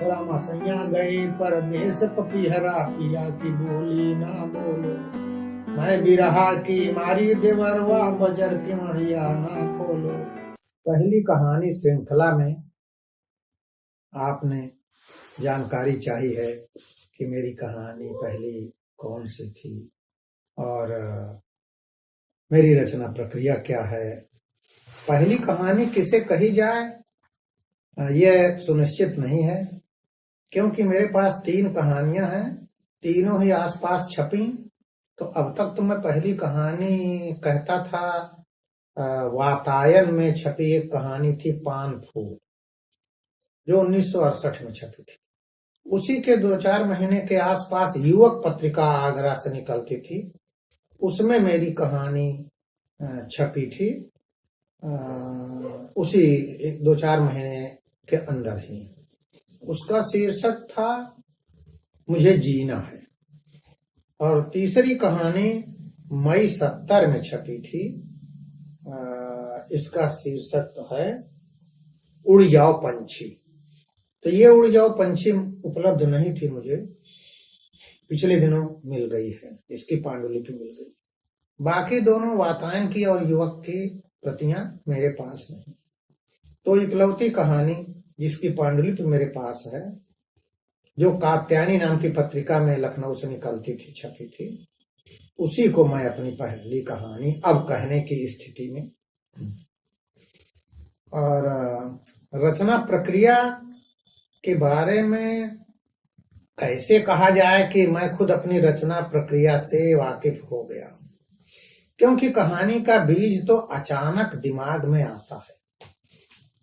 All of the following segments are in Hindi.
रामा सैया गए परदेस पपीहरा पिया की बोली ना बोलो। मैं बिरहा की मारी देवरवा बजर की मढ़िया ना खोलो। पहली कहानी श्रृंखला में आपने जानकारी चाहिए है कि मेरी कहानी पहली कौन सी थी और मेरी रचना प्रक्रिया क्या है। पहली कहानी किसे कही जाए यह सुनिश्चित नहीं है, क्योंकि मेरे पास 3 कहानियां हैं, तीनों ही आसपास छपी। तो अब तक तो मैं पहली कहानी कहता था। वातायन में छपी एक कहानी थी पान फूल, जो 1968 में छपी थी। उसी के 2-4 महीने के आसपास युवक पत्रिका आगरा से निकलती थी, उसमें मेरी कहानी छपी थी। उसी 2-4 महीने के अंदर ही उसका शीर्षक था मुझे जीना है। और तीसरी कहानी मई 70 में छपी थी, इसका शीर्षक तो है उड़ जाओ पंछी। तो ये उड़ जाओ पंछी उपलब्ध नहीं थी मुझे, पिछले दिनों मिल गई है, इसकी पांडुलिपि मिल गई। बाकी दोनों वातायन की और युवक की प्रतियां मेरे पास नहीं। तो इकलौती कहानी जिसकी पांडुलिपि मेरे पास है, जो कात्यायनी नाम की पत्रिका में लखनऊ से निकलती थी, छपी थी, उसी को मैं अपनी पहली कहानी अब कहने की स्थिति में। और रचना प्रक्रिया के बारे में कैसे कहा जाए कि मैं खुद अपनी रचना प्रक्रिया से वाकिफ हो गया, क्योंकि कहानी का बीज तो अचानक दिमाग में आता है,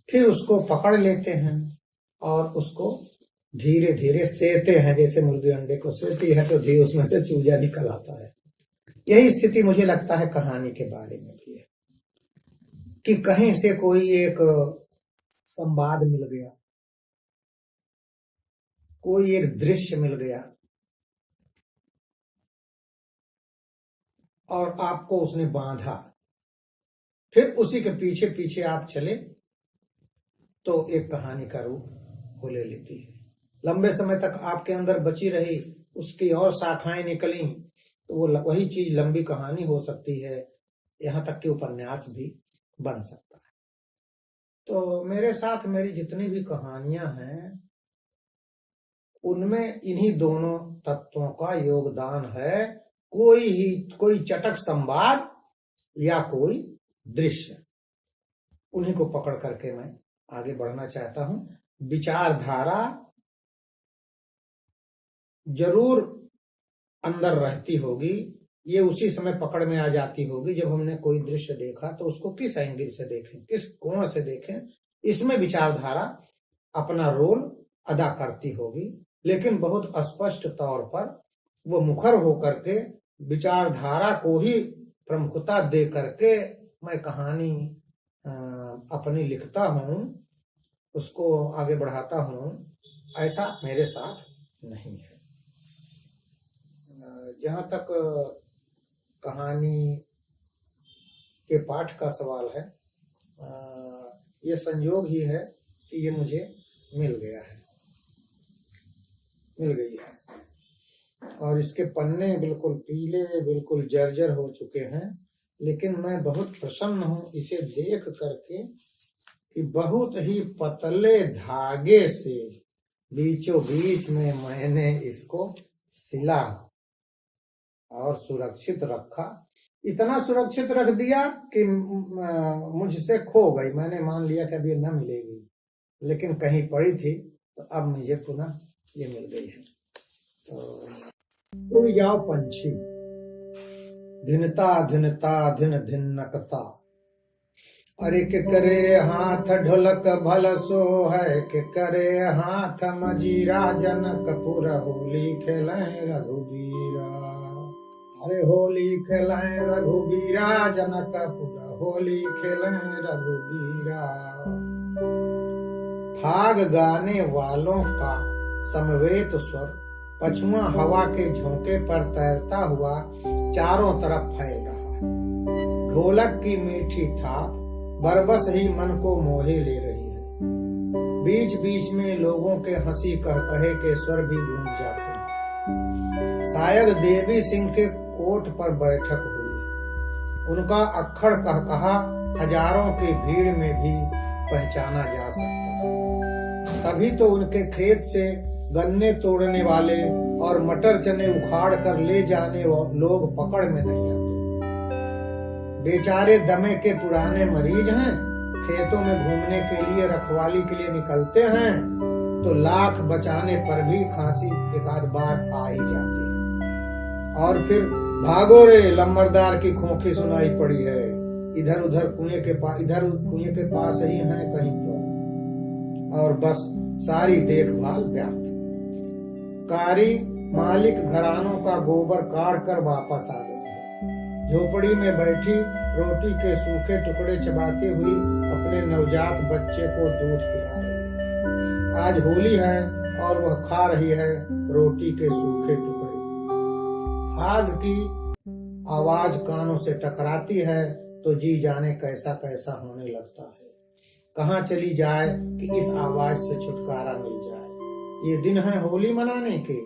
फिर उसको पकड़ लेते हैं और उसको धीरे धीरे सेते हैं। जैसे मुर्गी अंडे को सेती है तो धीरे उसमें से चूजा निकल आता है। यही स्थिति मुझे लगता है कहानी के बारे में भी है, कि कहीं से कोई एक संवाद मिल गया, कोई एक दृश्य मिल गया और आपको उसने बांधा, फिर उसी के पीछे पीछे आप चले तो एक कहानी का रूप वो ले लेती है। लंबे समय तक आपके अंदर बची रही, उसकी और शाखाएं निकली तो वो वही चीज लंबी कहानी हो सकती है, यहाँ तक कि उपन्यास भी बन सकता है। तो मेरे साथ मेरी जितनी भी कहानियां हैं उनमें इन्हीं दोनों तत्वों का योगदान है। कोई चटक संवाद या कोई दृश्य, उन्हीं को पकड़ करके मैं आगे बढ़ना चाहता हूं। विचारधारा जरूर अंदर रहती होगी, ये उसी समय पकड़ में आ जाती होगी जब हमने कोई दृश्य देखा तो उसको किस एंगल से देखें, किस कोण से देखें, इसमें विचारधारा अपना रोल अदा करती होगी। लेकिन बहुत स्पष्ट तौर पर वो मुखर होकर के विचारधारा को ही प्रमुखता दे करके मैं कहानी अपनी लिखता हूं, उसको आगे बढ़ाता हूं, ऐसा मेरे साथ नहीं है। जहां तक कहानी के पाठ का सवाल है, ये संयोग ही है कि ये मुझे मिल गई है और इसके पन्ने बिल्कुल पीले, बिल्कुल जर्जर हो चुके हैं। लेकिन मैं बहुत प्रसन्न हूं इसे देख करके कि बहुत ही पतले धागे से बीचों बीच में मैंने इसको सिला और सुरक्षित रखा। इतना सुरक्षित रख दिया कि मुझसे खो गई। मैंने मान लिया कि अब ये न मिलेगी, लेकिन कहीं पड़ी थी तो अब मुझे पुनः ये मिल गई है। तो उड़ जाओ पंछी। धिनता धिनता धिन धिनकता, अरे के करे हाथ ढोलक भल सो है, के करे हाथ मजीरा जनकपुर होली खेलें रघुबीरा। अरे होली खेलें रघुबीरा जनकपुर होली खेलें रघुबीरा। फाग गाने वालों का समवेत स्वर पछुआ हवा के झोंके पर तैरता हुआ चारों तरफ फैल रहा है। ढोलक की मीठी थाप बरबस ही मन को मोहे ले रही है। बीच बीच में लोगों के हंसी कहे के स्वर भी गूंज जाते हैं। शायद देवी सिंह के कोट पर बैठक हुई। उनका अक्खड़ कहा हजारों की भीड़ में भी पहचाना जा सकता है। तभी तो उनके खेत से गन्ने तोड़ने वाले और मटर चने उखाड़ कर ले जाने लोग पकड़ में नहीं आते। बेचारे दमे के पुराने मरीज हैं, खेतों में घूमने के लिए रखवाली के लिए निकलते हैं तो लाख बचाने पर भी खांसी एक आध बार आ ही जाती है। और फिर भागो रे, लंबरदार की खोखी सुनाई पड़ी है। इधर उधर कुएं के पास ही है कहीं पर, और बस सारी देखभाल व्यर्थ। कारी मालिक घरानों का गोबर काट कर वापस आ गई है। झोपड़ी में बैठी रोटी के सूखे टुकड़े चबाती हुई अपने नवजात बच्चे को दूध पिला रही है। आज होली है और वह खा रही है रोटी के सूखे टुकड़े। आग की आवाज कानों से टकराती है तो जी जाने कैसा कैसा होने लगता है। कहाँ चली जाए कि इस आवाज से छुटकारा मिल जाए। ये दिन है होली मनाने के।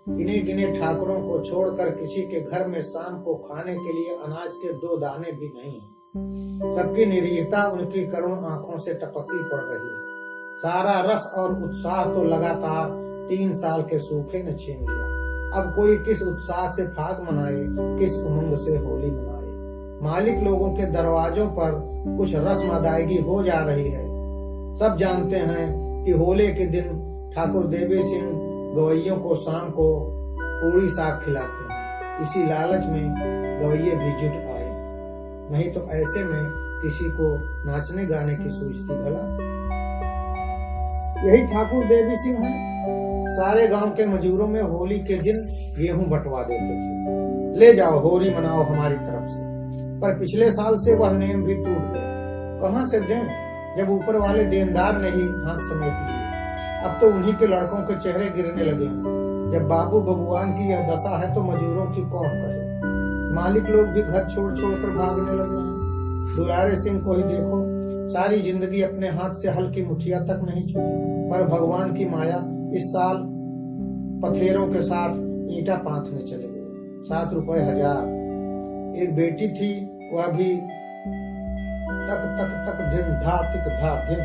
गिने गिने ठाकुरों को छोड़कर किसी के घर में शाम को खाने के लिए अनाज के 2 दाने भी नहीं। सबकी निरीहता उनकी करुण आंखों से टपकी पड़ रही है। सारा रस और उत्साह तो लगातार 3 साल के सूखे ने छीन लिया। अब कोई किस उत्साह से फाग मनाए, किस उमंग से होली मनाए। मालिक लोगों के दरवाजों पर कुछ रस्म अदायगी हो जा रही है। सब जानते हैं कि होली के दिन ठाकुर देवी सिंह गवैयों को शाम को पूरी साग खिलाते हैं। इसी लालच में गवैये भी जुट आए, नहीं तो ऐसे में किसी को नाचने गाने की सूझती भला। यही ठाकुर देवी सिंह हैं। सारे गांव के मजूरों में होली के दिन गेहूं बंटवा देते थे। ले जाओ होली मनाओ हमारी तरफ से। पर पिछले साल से वह नेम भी टूट गया। कहां से दें जब ऊपर वाले देनदार ने ही हाथ समेट लिए। अब तो उन्हीं के लड़कों के चेहरे गिरने लगे हैं। जब बाबू बबुआन की यह दशा है तो मजूरों की कौन करे। मालिक लोग भी घर छोड़ छोड़कर भागने लगे हैं। दुलारे सिंह को ही देखो, सारी जिंदगी अपने हाथ से हल की मुठिया तक नहीं छुई, पर भगवान की माया इस साल पथेरों के साथ ईंटा पाथने चले गए। 7 रुपए 1000। एक बेटी थी, वह भी तक तक तक धिन धा तिक धा धिन।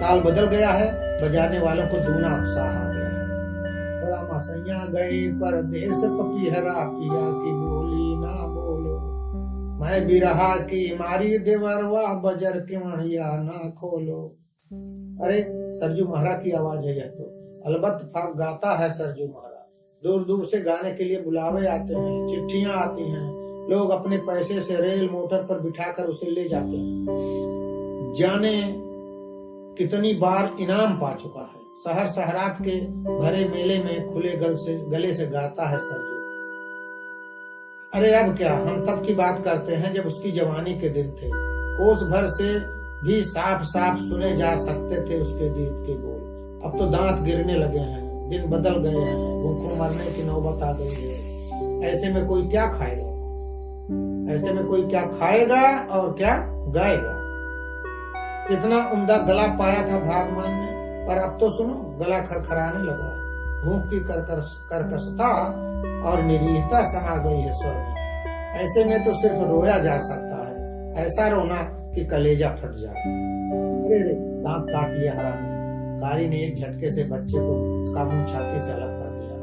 ताल बदल गया है, बजाने वालों को दूना उत्साह आ गया है। रामा सैया गए परदेस पपीहरा पिया की बोली ना बोलो। मैं बिरहा की मारी देवरवा बजर के मणिया ना खोलो। अरे सरजू महारा की आवाज है यह तो। अलबत्त फाग गाता है सरजू महारा। दूर दूर से गाने के लिए बुलावे आते हैं, चिट्ठियां आती हैं। लोग अपने पैसे से रेल मोटर पर बिठाकर उसे ले जाते हैं। जाने कितनी बार इनाम पा चुका है। शहर शहरात के भरे मेले में खुले गले से गाता है सरजू। अरे अब क्या, हम तब की बात करते हैं जब उसकी जवानी के दिन थे। कोस भर से भी साफ साफ सुने जा सकते थे उसके गीत के बोल। अब तो दांत गिरने लगे हैं, दिन बदल गए हैं, भूखों मरने की नौबत आ गई है। ऐसे में कोई क्या खाएगा, ऐसे में कोई क्या खाएगा और क्या गाएगा। कितना उम्दा गला पाया था भागमान ने, पर अब तो सुनो गला खरखराने लगा है। भूख की कर्कशता और निरीहता समा गई है स्वर में। ऐसे में तो सिर्फ रोया जा सकता है, ऐसा रोना कि कलेजा फट जाए। अरे रे, दांत काट लिया हरामी। कारी ने एक झटके से बच्चे को उसका मुंह छाती से अलग कर दिया।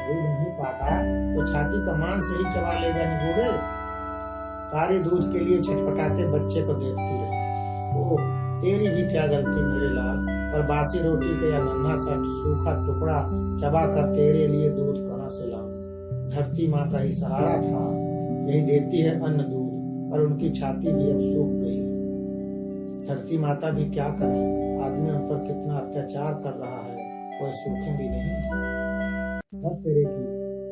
दूध नहीं पाता तो छाती का मांस ही चबा लेगा निगोड़े। कारी दूध के लिए छटपटाते बच्चे को देखती रही। ओह, तेरी भी क्या गलती मेरे लाल, पर बासी रोटी का या नन्हा सा सूखा टुकड़ा चबा कर तेरे लिए दूध कहाँ से लाऊं। धरती माँ का ही सहारा था, यही देती है अन्न दूध, पर उनकी छाती भी अब सूख गई है। धरती माता भी क्या करे, आदमी उन पर कितना अत्याचार कर रहा है, कोई सूखे भी नहीं। तेरे की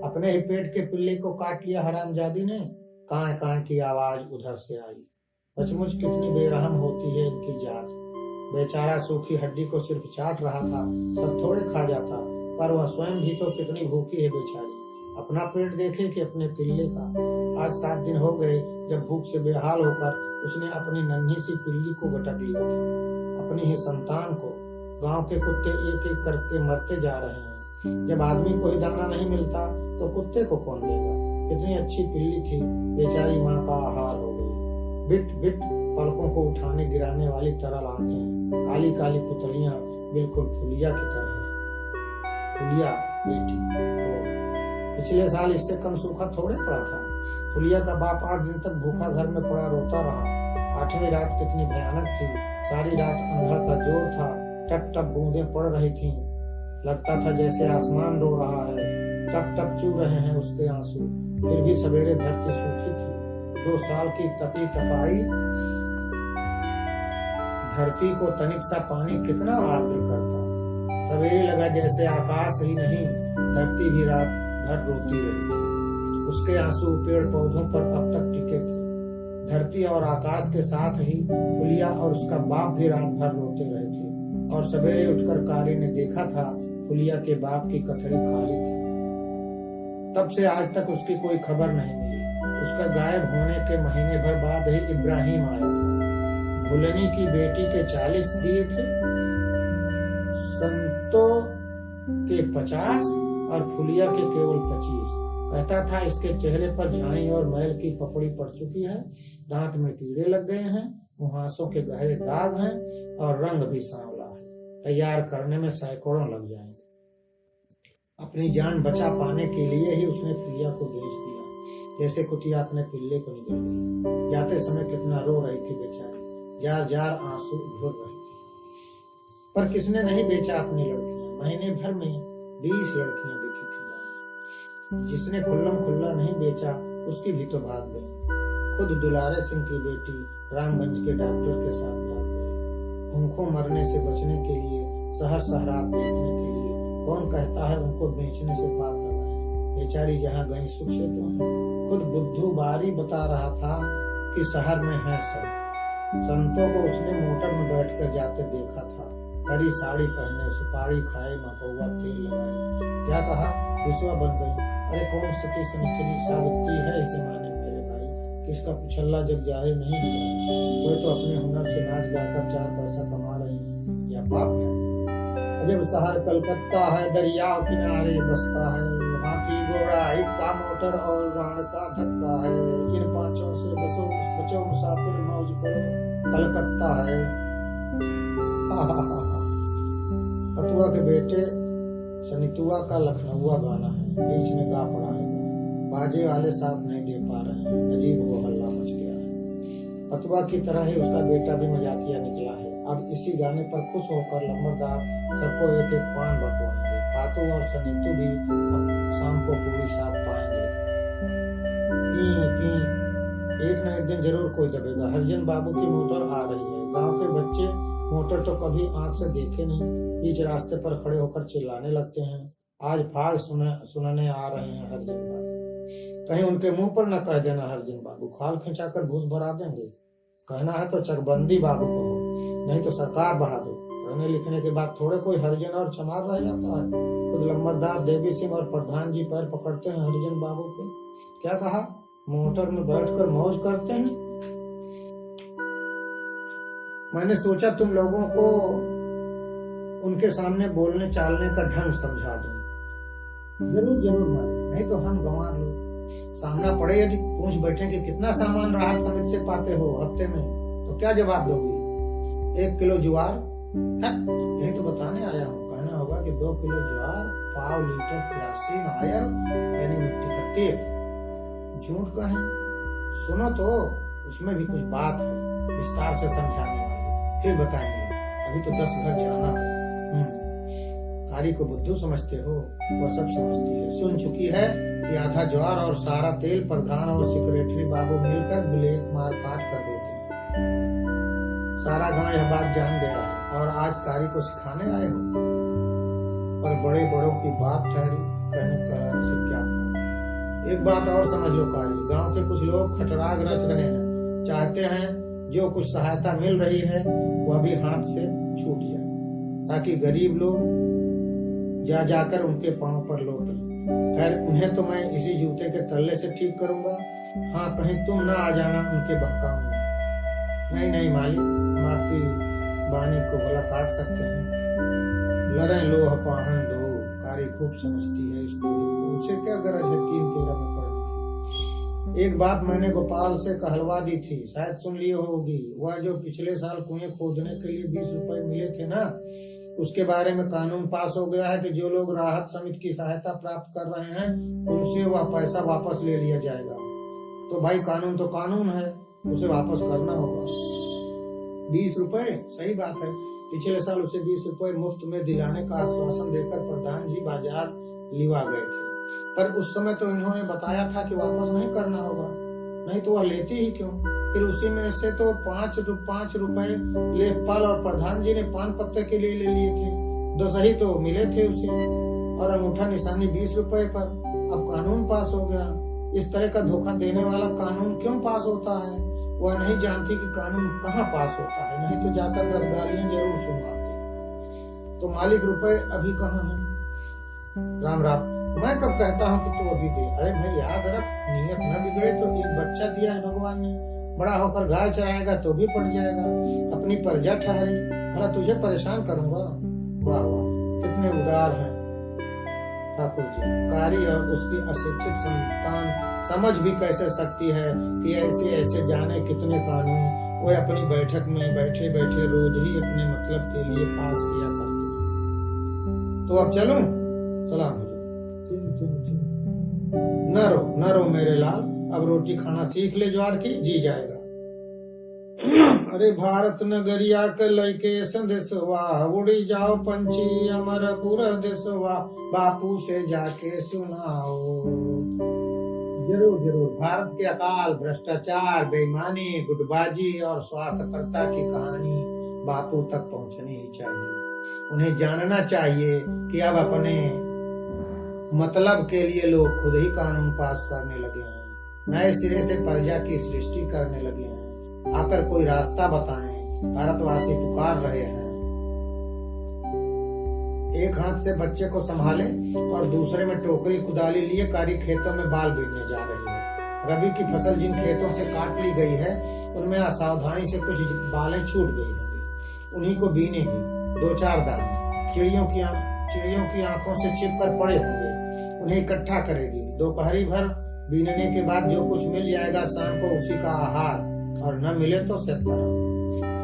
अपने ही पेट के पिल्ले को काट लिया हरामजादी ने। कां कां की आवाज उधर से आई। सचमुच कितनी बेरहम होती है इनकी जात। बेचारा सूखी हड्डी को सिर्फ चाट रहा था, सब थोड़े खा जाता, पर वह स्वयं भी तो कितनी भूखी है बेचारी। अपना पेट देखे कि अपने पिल्ले का। आज 7 दिन हो गए जब भूख से बेहाल होकर उसने अपनी नन्ही सी पिल्ली को गटक लिया था। अपनी ही संतान को। गांव के कुत्ते एक एक करके मरते जा रहे हैं। जब आदमी को ही दाना नहीं मिलता तो कुत्ते को कौन देगा। कितनी अच्छी पिल्ली थी, बेचारी माँ का आहार हो गई। बिट बिट पलकों को उठाने गिराने वाली तरल आंखें, काली काली पुतलियां, बिल्कुल फुलिया की तरह। फुलिया बेटी पिछले साल इससे कम सूखा थोड़े पड़ा था। फुलिया का बाप 8 दिन तक भूखा घर में पड़ा रोता रहा। 8वीं रात कितनी भयानक थी। सारी रात अंधड़ का जोर था। टप टप बूंदें पड़ रही थीं। लगता था जैसे आसमान रो रहा है। टप टप चू रहे हैं उसके आंसू। फिर भी सवेरे धरती सूखी थी। 2 साल की तपी तपाई धरती को तनिक सा पानी कितना आर्द्र करता। सवेरे लगा जैसे आकाश ही नहीं, धरती भी रात भर रोती रही थी। उसके आंसू पेड़ पौधों पर अब तक टिके थे। धरती और आकाश के साथ ही फुलिया और उसका बाप भी रात भर रोते रहे थे। और सवेरे उठकर कारी ने देखा था फुलिया के बाप की कथड़ी खाली थी। तब से आज तक उसकी कोई खबर नहीं मिली। उसका गायब होने के महीने भर बाद ही इब्राहिम आया था। भुलनी की बेटी के 40 दिए थे, संतों के 50 और फुलिया के केवल 25। कहता था इसके चेहरे पर झाई और मैल की पपड़ी पड़ चुकी है, दांत में कीड़े लग गए हैं, मुहासों के गहरे दाग हैं और रंग भी सांवला है। तैयार करने में सैकड़ों लग जाएंगे। अपनी जान बचा पाने के लिए ही उसने फुलिया को बेच दिया, जैसे कुतिया अपने पिल्ले को निकल गई। जाते समय कितना रो रही थी बेचारी, जार जार आंसू घुर रही थी। पर किसने नहीं बेचा अपनी लड़कियां। महीने भर में 20 लड़कियां बिकी थी गांव में। जिसने खुल्लम खुल्ला नहीं बेचा उसकी भी तो भाग गई। खुद दुलारे सिंह की बेटी रामगंज के डॉक्टर के साथ भाग गई। भूखों मरने से बचने के लिए, शहर शहरात देखने के लिए। कौन कहता है उनको बेचने से पाप लगा है। बेचारी जहाँ गई सुख से तो है। खुद बुद्धू बारी बता रहा था कि शहर में है सब। संतों को उसने मोटर में बैठकर जाते देखा था। हरी साड़ी पहने, सुपारी खाए, मकौवा तेल लगाए। क्या कहा, विश्वा बन गई। अरे कौन सती सनिचरी सावित्री है इस जमाने में मेरे भाई, किसका कुछल्ला जग जाहिर नहीं हुआ। कोई तो अपने हुनर से नाच गाकर 4 पैसा कमा रही है, या पाप है। जब शहर कलकत्ता है, दरिया किनारे बसता है। हाथी घोड़ा इक्का मोटर और राण का धक्का है। इन 5 से बचो मुसाफिर मौज करो, कलकत्ता है। पतुआ के बेटे सनितुआ का लखनऊआ गाना है, बीच में गा पड़ा है। बाजे वाले साथ नहीं दे पा रहे हैं, अजीब वो हल्ला मच गया है। पतुआ की तरह ही उसका बेटा भी मजाकिया निकला है। अब इसी गाने पर खुश होकर लंबरदार सबको 1-1 पान बंटवाएंगे। पातू और सनीतू भी अब शाम को पूरी साथ पाएंगे। पी पी एक न एक दिन जरूर कोई दबेगा। हरिजन बाबू की मोटर आ रही है। गांव के बच्चे मोटर तो कभी आंख से देखे नहीं, बीच रास्ते पर खड़े होकर चिल्लाने लगते हैं। आज फाग सुनाने आ रहे हैं हरिजन बाबू। कहीं उनके मुंह पर न कह देना हरिजन बाबू, खाल खिंचाकर भूस भरा देंगे। कहना है तो चकबंदी बाबू कहो, नहीं तो सरकार बहा दो। पढ़ने लिखने के बाद थोड़े कोई हरिजन और चमार रह जाता है। खुद लंबरदार देवी सिंह और प्रधान जी पैर पकड़ते हैं हरिजन बाबू के। क्या कहा, मोटर में बैठकर मौज करते हैं। मैंने सोचा तुम लोगों को उनके सामने बोलने चालने का ढंग समझा दूं। जरूर जरूर मालिक, नहीं तो हम गंवार लोग सामना पड़े यदि पूछ बैठे कि कितना सामान राहत समिति से पाते हो हफ्ते में, तो क्या जवाब दोगी? 1 किलो ज्वार, यही तो बताने आया हूँ। कहना होगा कि 2 किलो ज्वार, 1/2 लीटर केरोसिन ऑयल यानी मिट्टी का तेल। झूठ कहें, सुनो तो उसमें भी कुछ बात है विस्तार से समझाने वाली, फिर बताएंगे। अभी तो 10 घर जाना है। कारी को बुद्धू समझते हो, वह सब समझती है। सुन चुकी है कि आधा ज्वार और सारा तेल प्रधान और सेक्रेटरी बाबू मिलकर ब्लैक मार काट कर देते हैं। सारा गांव यह बात जान गया है और आज कारी को सिखाने आए हो। पर बड़े बड़ों की बात ठहरी, कहने कराने से क्या फायदा। एक बात और समझ लो कारी, गांव के कुछ लोग खटराग रच रहे हैं। चाहते हैं जो कुछ सहायता मिल रही है वह भी हाथ से छूट जाए, ताकि गरीब लोग जा जाकर उनके पांव पर लौटें। खैर उन्हें तो मैं इसी जूते के तल्ले से ठीक करूंगा। हाँ, कहीं तुम ना आ जाना उनके बहकाव में। नहीं नहीं मालिक, हम आपकी बानी को भला काट सकते हैं। लड़े लोह पाहन दो, कारी खूब समझती है इस लोहे को, उसे क्या गरज है 3-13 में पड़ने की। एक बात मैंने गोपाल से कहलवा दी थी, शायद सुन लिए होगी। वह जो पिछले साल कुएं खोदने के लिए 20 रुपए मिले थे ना, उसके बारे में कानून पास हो गया है कि जो लोग राहत समिति की सहायता प्राप्त कर रहे हैं उनसे वह पैसा वापस ले लिया जाएगा। तो भाई कानून तो कानून है, उसे वापस करना होगा। 20 रुपए, सही बात है। पिछले साल उसे 20 रुपए मुफ्त में दिलाने का आश्वासन देकर प्रधान जी बाजार लिवा गए थे, पर उस समय तो इन्होंने बताया था कि वापस नहीं करना होगा, नहीं तो वह लेती ही क्यों। फिर उसी में से तो 5 रुपए लेखपाल और प्रधान जी ने पान पत्ते के लिए ले लिए थे, 10 ही तो मिले थे उसे, और अंगूठा निशानी 20 रुपए पर। अब कानून पास हो गया। इस तरह का धोखा देने वाला कानून क्यों पास होता है? वह नहीं जानती कि कानून कहाँ पास होता है, नहीं तो जाकर 10 गालियां जरूर सुनवाते। तो मालिक रुपए अभी कहाँ है? राम राम। मैं कब कहता हूँ कि तू अभी दे? अरे भाई याद रख, नियत न बिगड़े तो एक बच्चा दिया है भगवान ने, बड़ा होकर गाय चराएगा तो भी पड़ जाएगा, अपनी प्रजा ठहरे, भला तुझे परेशान करूंगा? वाह वाह, कितने उदार हैं ठाकुर जी। कारी और उसकी अशिक्षित संतान समझ भी कैसे सकती है कि ऐसे ऐसे जाने कितने कानून वो अपनी बैठक में बैठे बैठे रोज ही अपने मतलब के लिए पास किया करती है। तो अब चलूं? सलाम हो जाए। न रो मेरे लाल, अब रोटी खाना सीख ले ज्वार की, जी जाएगा। अरे भारत नगरिया के लैके संदेशवा, उड़ी जाओ पंछी अमरपुर देशवा, बापू से जाके सुनाओ। जरूर। भारत के अकाल, भ्रष्टाचार, बेईमानी, गुटबाजी और स्वार्थकर्ता की कहानी बापू तक पहुंचनी ही चाहिए। उन्हें जानना चाहिए कि अब अपने मतलब के लिए लोग खुद ही कानून पास करने लगे हैं, नए सिरे से प्रजा की सृष्टि करने लगे हैं। आकर कोई रास्ता बताएं, भारतवासी पुकार रहे हैं। एक हाथ से बच्चे को संभाले और दूसरे में टोकरी कुदाली लिए कारी खेतों में बाल बीनने जा रही है। रबी की फसल जिन खेतों से काट ली गई है उनमें असावधानी से कुछ बालें छूट गई होंगी, उन्हीं को बीनेगी। 2-4 दाने चिड़ियों की आंखों से चिपकर पड़े होंगे, उन्हें इकट्ठा करेगी। दोपहरी भर बीनने के बाद जो कुछ मिल जाएगा शाम को उसी का आहार, और न मिले तो सत्तर।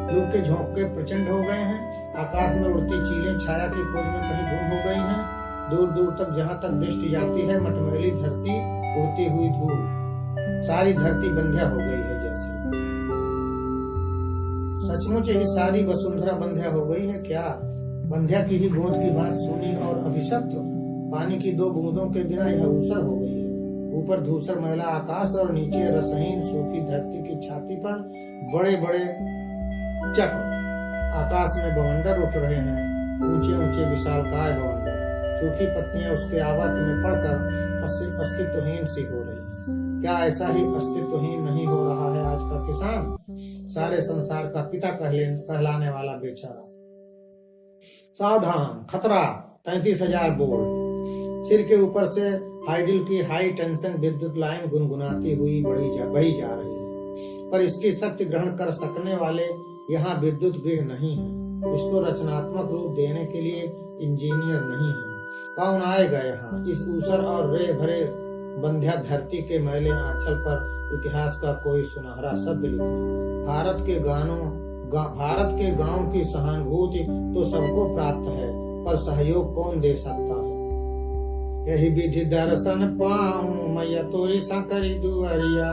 लू के झोंके प्रचंड हो गए हैं, आकाश में उड़ती चीलें छाया की खोज में कहीं गुम हो गई हैं। दूर दूर तक जहां तक दृष्टि जाती है मटमैली धरती, उड़ती हुई धूल, सारी धरती बंध्या हो गई है जैसे। सचमुच ही सारी वसुंधरा बंध्या हो गई है क्या? बंध्या की ही गोद की बात सुनी और अभिशप्त पानी की 2 बूंदों के बिना यह ऊसर हो गई है। ऊपर धूसर मैला आकाश और नीचे रसहीन सूखी धरती की छाती पर बड़े बड़े चक्र। आकाश में बवंडर उठ रहे हैं, ऊंचे ऊंचे विशालकाय बवंडर। सूखी पत्तियां उसके आवर्त में पड़कर अस्तित्वहीन सी हो रही हैं। क्या ऐसा ही अस्तित्वहीन नहीं हो रहा है आज का किसान, सारे संसार का पिता कहलाने वाला बेचारा? सावधान, खतरा, 33,000 वोल्ट। सिर के ऊपर से हाइडल की हाई टेंशन विद्युत लाइन गुनगुनाती हुई बही जा रही है, पर इसकी शक्ति ग्रहण कर सकने वाले यहाँ विद्युत गृह नहीं है। इसको रचनात्मक रूप देने के लिए इंजीनियर नहीं है। कौन आएगा यहाँ इस ऊसर और रे भरे बंध्या धरती के मैले आंचल पर इतिहास का कोई सुनहरा शब्द लिखने? भारत के गांव की सहानुभूति तो सबको प्राप्त है, पर सहयोग कौन दे सकता है? यही विधि दर्शन पाऊं मैया तोरी संकरी दुआरिया।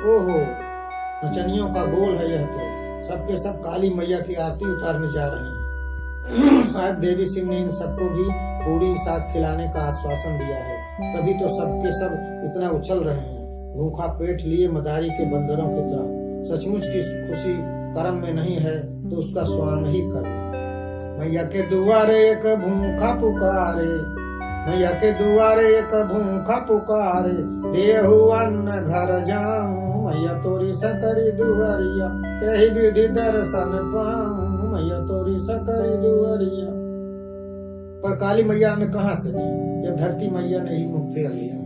ओहो, नचनियों का गोल है यह तो। सबके सब काली मैया की आरती उतारने जा रहे हैं। शायद देवी सिंह ने इन सबको भी पूरी साग खिलाने का आश्वासन दिया है, तभी तो सबके सब इतना उछल रहे हैं, भूखा पेट लिए मदारी के बंदरों की तरह। सचमुच की खुशी कर्म में नहीं है तो उसका स्वांग ही कर। मैया के दुआरे एक भूखा पुकारे, मैया के दुआरे एक भूखा पुकारे, देहु अन्न घर जाऊं मैया तोरी सकरी दुआरिया। यही विधि दर्शन पाऊं मैया तोरी सकरी दुआरिया। पर काली मैया ने कहां से दी, जब धरती मैया ने ही मुंह फेर लिया है।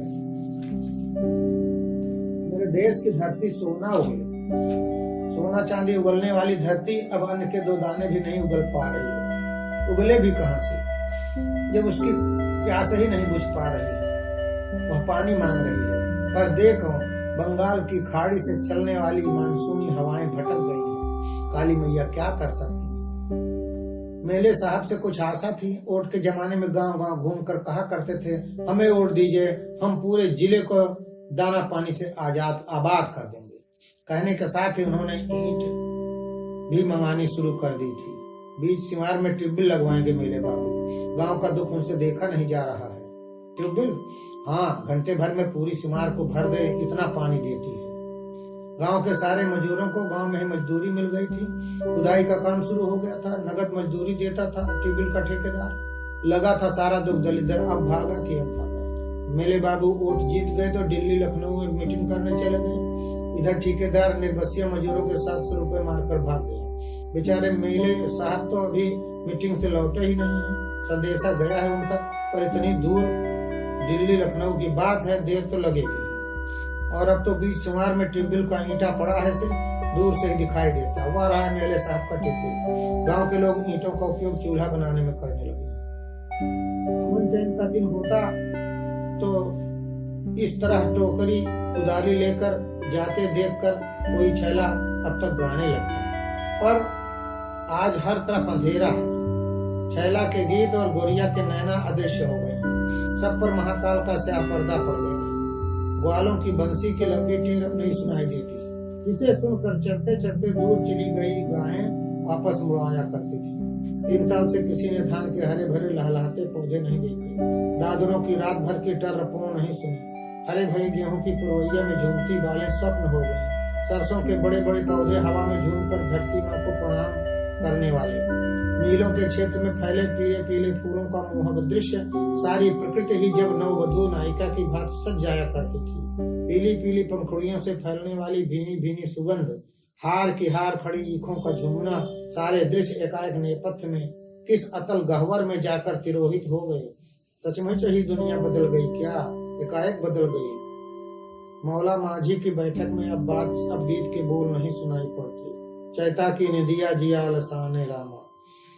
मेरे देश की धरती सोना उगले, सोना चांदी उगलने वाली धरती अब अन्न के 2 दाने भी नहीं उगल पा रही है। उगले भी कहां से, जब उसकी प्यास ही नहीं बुझ पा रही है। वह पानी मांग रही है, पर देखो बंगाल की खाड़ी से चलने वाली मानसूनी हवाएं भटक गई हैं। काली मैया क्या कर सकती है। मेले साहब से कुछ आशा थी। वोट के जमाने में गांव गांव घूमकर कहा करते थे, हमें वोट दीजिए, हम पूरे जिले को दाना पानी से आबाद कर देंगे। कहने के साथ ही उन्होंने ईंट भी मंगानी शुरू कर दी थी। बीच सीमार में ट्यूबवेल लगवाएंगे मेले बाबू। गांव का दुख उनसे देखा नहीं जा रहा है। ट्यूबवेल? हाँ, घंटे भर में पूरी सीमार को भर दे इतना पानी देती है। गांव के सारे मजदूरों को गांव में ही मजदूरी मिल गई थी। खुदाई का काम शुरू हो गया था। नगद मजदूरी देता था ट्यूबवेल का ठेकेदार। लगा था सारा दुख दलिदर। अब भागा कि अब भागा। मेले बाबू वोट जीत गए तो दिल्ली लखनऊ में मीटिंग करने चले गए। इधर ठेकेदार निर्बसिया मजदूरों के 700 रुपए मारकर भाग गया। बेचारे मेले साहब तो अभी मीटिंग से लौटे ही नहीं है। संदेशा गया है उन तक, पर इतनी दूर दिल्ली लखनऊ की बात है, देर तो लगेगी। और अब तो बीच सीमार में ट्यूबवेल का ईंटा पड़ा है, सिर्फ दूर से ही दिखाई देता। वह रहा है मेले साहब का ट्यूबवेल। गांव के लोग ईंटों का उपयोग चूल्हा बनाने में करने लगे। अमन चैन का दिन होता तो इस तरह टोकरी उधारी लेकर जाते देखकर कोई छैला अब तक गाने लगता, पर आज हर तरफ अंधेरा है। छैला के गीत और गोरिया के नैना अदृश्य हो गए हैं। सब पर महाकाल का स्याह पर्दा पड़ गया है। ग्वालों की बंसी की लंबी टेर अब नहीं सुनाई देती, जिसे सुनकर चढ़ते चढ़ते दूर चली गई गायें वापस मुड़ आया करती थी। 3 साल से किसी ने धान के हरे भरे लहलहाते पौधे नहीं देखे। दादरों की रात भर की टर रपो नहीं सुनी। हरे भरे गेहूं की पुरवैया में झूमती बालें स्वप्न हो गई। सरसों के बड़े बड़े पौधे हवा में झूमकर धरती माँ को प्रणाम करने वाले। नीलों के क्षेत्र में फैले पीले पीले फूलों का मोहक दृश्य। सारी प्रकृति ही जब नववधु नायिका की भांति सज जाया करती थी। पीली पीली पंखुड़ियों से फैलने वाली भीनी भीनी सुगंध, हार की हार खड़ी ईखों का झूमना, सारे दृश्य एकाएक नेपथ्य में किस अतल गहवर में जाकर तिरोहित हो गए। सचमुच ही दुनिया बदल गई क्या? एकाएक बदल गई। मौला माझी की बैठक में अब गीत के बोल नहीं सुनाई पड़ते। चैता की निदिया जिया लसाने रामा।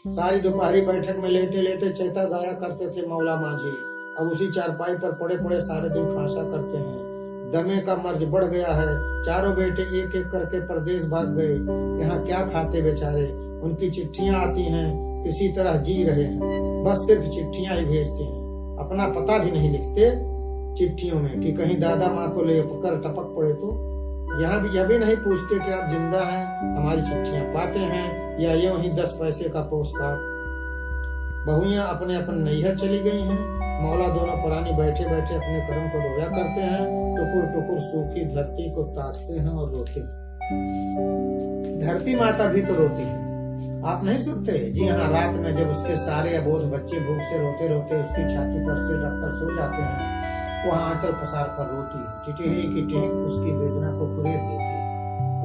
सारी दोपहरी बैठक में लेटे लेटे चैता गाया करते थे मौला माझी। अब उसी चारपाई पर पड़े पड़े सारे दिन खासा करते हैं। दमे का मर्ज बढ़ गया है। चारों बेटे एक एक करके परदेश भाग गए। यहाँ क्या खाते बेचारे। उनकी चिट्ठियां आती हैं, किसी तरह जी रहे हैं। बस सिर्फ चिट्ठियां ही भेजते हैं, अपना पता भी नहीं लिखते चिट्ठियों में कि कहीं दादा माँ को ले कर टपक पड़े तो। यहाँ भी यह भी नहीं पूछते कि आप जिंदा हैं, हमारी चिट्ठियां पाते हैं, या यूं ही 10 पैसे का पोस्ट कार्ड। बहुएं अपने अपने नैहर चली गई हैं। मौला दोनों प्राणी बैठे बैठे अपने कर्म को रोया करते हैं। टुकुर टुकुर सूखी धरती को ताकते हैं और रोते हैं। धरती माता भी तो रोती है, आप नहीं सुनते? जी हाँ, रात में जब उसके सारे अबोध बच्चे भूख से रोते रोते उसकी छाती पर सिर रखकर सो जाते हैं, वह आंचल पसार कर रोती है। चिटिहरी की टेक उसकी वेदना को कुरेद देती है।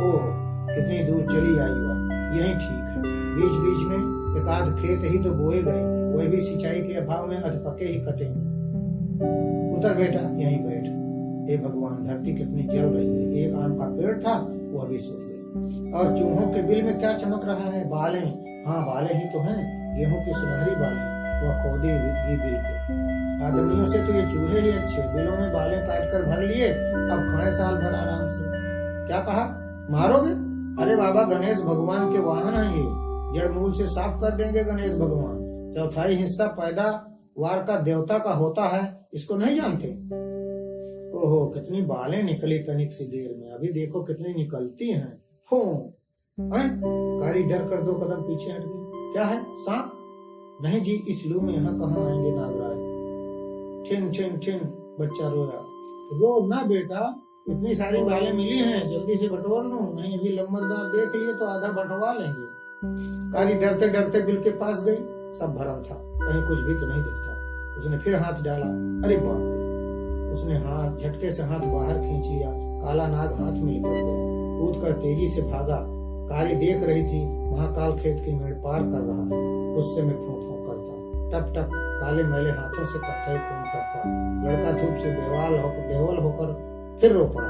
ओह, कितनी दूर चली आई वह, यही ठीक है। बीच बीच में एकाध खेत ही तो बोए गए, वह भी सिंचाई के अभाव में अधपके ही कटे हैं। उतर बेटा, यहीं बैठ। हे भगवान, धरती कितनी जल रही है। एक आम का पेड़ था, वह भी सूख गई। और चूहों के बिल में क्या चमक रहा है? बालें। हाँ, बालें ही तो हैं, गेहूं की सुनहरी बालें। वह खोदी हुई बिल को। आदमियों से तो ये चूहे ही अच्छे, बिलों में बालें काट कर भर लिए, अब खाए साल भर आराम से। क्या कहा? मारोगे? अरे बाबा, गणेश भगवान के वाहन है ये, जड़ मूल से साफ कर देंगे गणेश भगवान। चौथाई हिस्सा पैदावार का देवता का होता है, इसको नहीं जानते? ओहो, कितनी बालें निकली तनिक सी देर में। अभी देखो कितनी निकलती हैं। कारी डर कर 2 कदम पीछे हट गई। क्या है? सांप? नहीं जी, इस लू में यहाँ कहाँ आएंगे नागराज। ठिन ठिन ठिन बच्चा रोया। रो ना बेटा, इतनी सारी बालें मिली हैं, जल्दी से बटोर लो, नहीं अभी लंबरदार देख लिए तो आधा बंटवा लेंगे। कारी डरते डरते बिल के पास गई। सब भरम था, कहीं कुछ भी तो नहीं दिखता। उसने फिर हाथ डाला। अरे बाप रे! उसने हाथ झटके से हाथ बाहर खींच लिया। काला नाग हाथ में लिपट गया। कूद कर तेजी से भागा। कारी देख रही थी, महाकाल खेत की मेड़ पार कर रहा है। गुस्से में फूंक फूंक करता। टप टप काले मैले हाथों से कत्थई खून टपका। लड़का धूप से बेहाल होकर फिर रो पड़ा।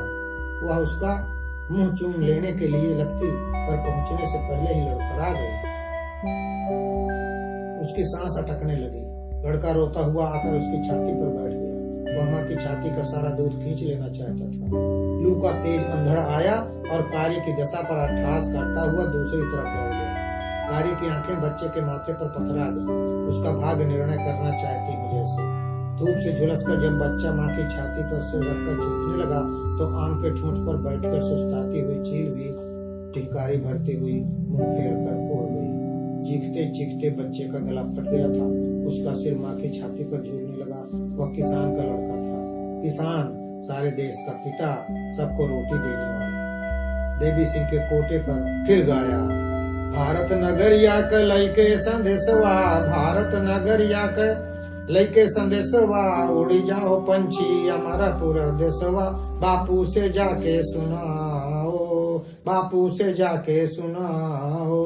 वह उसका मुंह चूम लेने के लिए लगती, पर पहुंचने से पहले ही लड़खड़ा गई। उसकी सांस अटकने लगी। लड़का रोता हुआ आकर उसकी छाती पर बैठ गया। वह माँ की छाती का सारा दूध खींच लेना चाहता था। लू का तेज अंधड़ आया और कारी की दशा पर अट्ठास करता हुआ दूसरी तरफ दौड़ गया। कारी की आंखें बच्चे के माथे पर पथरा गई। उसका भाग्य निर्णय करना चाहती हूँ जैसे। धूप से झुलसकर जब बच्चा माँ की छाती पर सिर रखकर चीखने लगा तो आम के ठूंठ पर बैठकर सुस्ताती हुई चील भी टिहकारी भरती हुई मुंह फेर कर उड़ गई। चीखते चीखते बच्चे का गला फट गया था। उसका सिर माँ की छाती पर झूलने लगा। वह किसान का लड़का था। किसान, सारे देश का पिता, सबको रोटी देने वाला। देवी सिंह के कोटे पर फिर गाया, भारत नगरिया के लइके संदेशवा, भारत नगरिया के लइके संदेशवा, उड़ी जाओ पंछी हमारा पूरा देशवा, बापू से जाके सुनाओ, बापू से जाके सुनाओ।